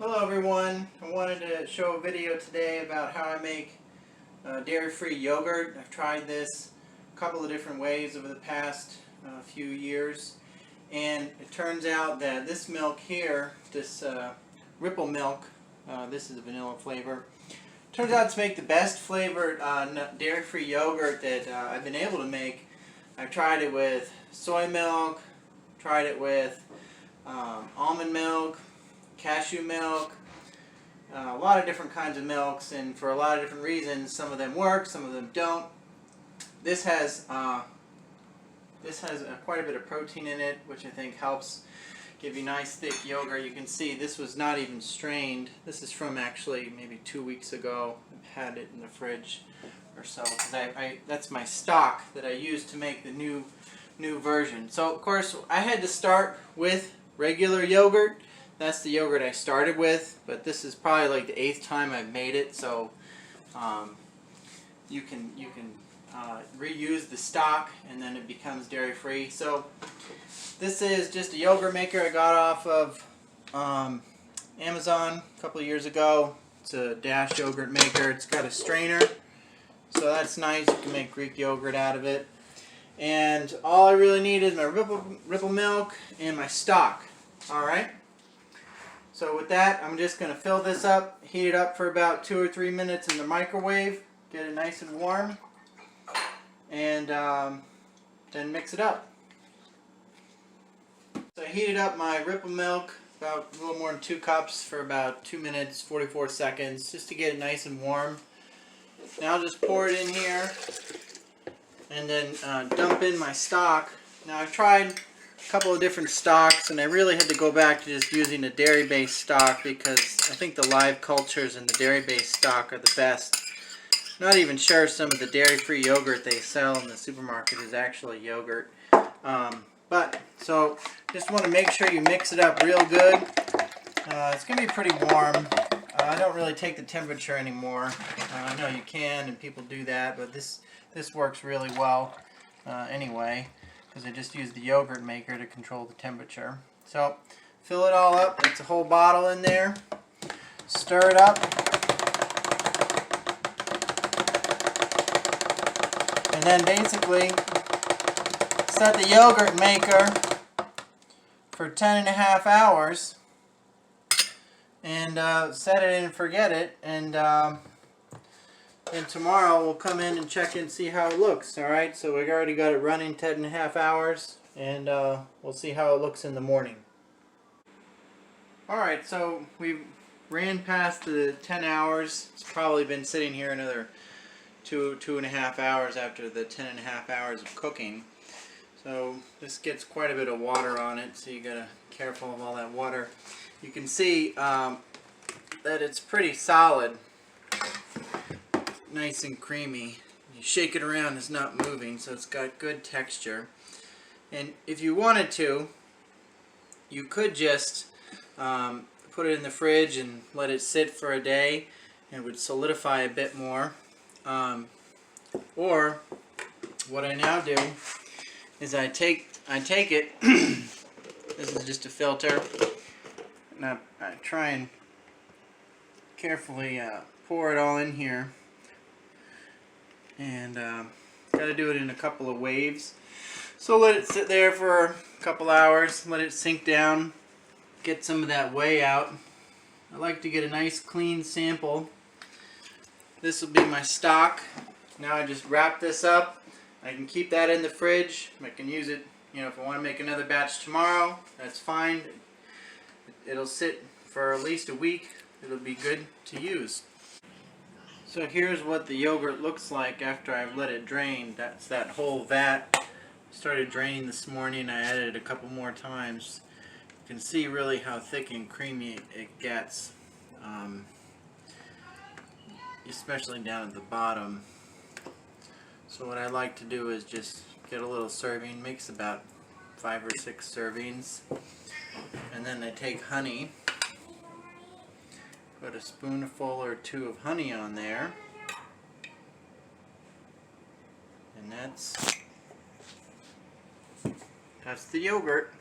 Hello everyone, I wanted to show a video today about how I make dairy-free yogurt. I've tried this a couple of different ways over the past few years, and it turns out that this milk here, this Ripple milk, this is a vanilla flavor, turns out to make the best flavored dairy-free yogurt that I've been able to make. I've tried it with soy milk, tried it with almond milk, cashew milk, a lot of different kinds of milks, and for a lot of different reasons. Some of them work, some of them don't. This has quite a bit of protein in it, which I think helps give you nice thick yogurt. You can see this was not even strained. This is from actually maybe 2 weeks ago. I've had it in the fridge or so, because that's my stock that I use to make the new version. So of course I had to start with regular yogurt. That's the yogurt I started with, but this is probably like the 8th time I've made it, so you can reuse the stock and then it becomes dairy free. So this is just a yogurt maker I got off of Amazon a couple of years ago. It's a Dash yogurt maker. It's got a strainer, so that's nice. You can make Greek yogurt out of it. And all I really need is my Ripple milk and my stock. Alright? So with that, I'm just going to fill this up, heat it up for about 2 or 3 minutes in the microwave, get it nice and warm, and then mix it up. So I heated up my Ripple milk, about a little more than 2 cups, for about 2 minutes, 44 seconds, just to get it nice and warm. Now I'll just pour it in here, and then dump in my stock. Now I've tried a couple of different stocks, and I really had to go back to just using the dairy-based stock, because I think the live cultures and the dairy-based stock are the best. I'm not even sure some of the dairy-free yogurt they sell in the supermarket is actually yogurt. So just want to make sure you mix it up real good. It's going to be pretty warm. I don't really take the temperature anymore. I know you can, and people do that, but this works really well anyway, because I just use the yogurt maker to control the temperature. So fill it all up. It's a whole bottle in there. Stir it up. And then basically set the yogurt maker for 10.5 hours. And set it and forget it. And tomorrow we'll come in and check and see how it looks. Alright, so we've already got it running 10.5 hours, and we'll see how it looks in the morning. Alright, so we ran past the 10 hours. It's probably been sitting here another 2.5 hours after the 10.5 hours of cooking. So this gets quite a bit of water on it, so you gotta be careful of all that water. You can see that it's pretty solid. Nice and creamy. You shake it around, it's not moving, so it's got good texture. And if you wanted to, you could just put it in the fridge and let it sit for a day, and it would solidify a bit more. Or what I now do is I take it. This is just a filter, and I try and carefully pour it all in here. And got to do it in a couple of waves. So let it sit there for a couple hours, let it sink down, get some of that whey out. I like to get a nice clean sample. This will be my stock. Now I just wrap this up. I can keep that in the fridge. I can use it, if I want to make another batch tomorrow, that's fine. It'll sit for at least a week. It'll be good to use. So here's what the yogurt looks like after I've let it drain. That's that whole vat. Started draining this morning. I added it a couple more times. You can see really how thick and creamy it gets, especially down at the bottom. So what I like to do is just get a little serving. Makes about 5 or 6 servings, and then I take honey. Put a spoonful or 2 of honey on there, and that's the yogurt.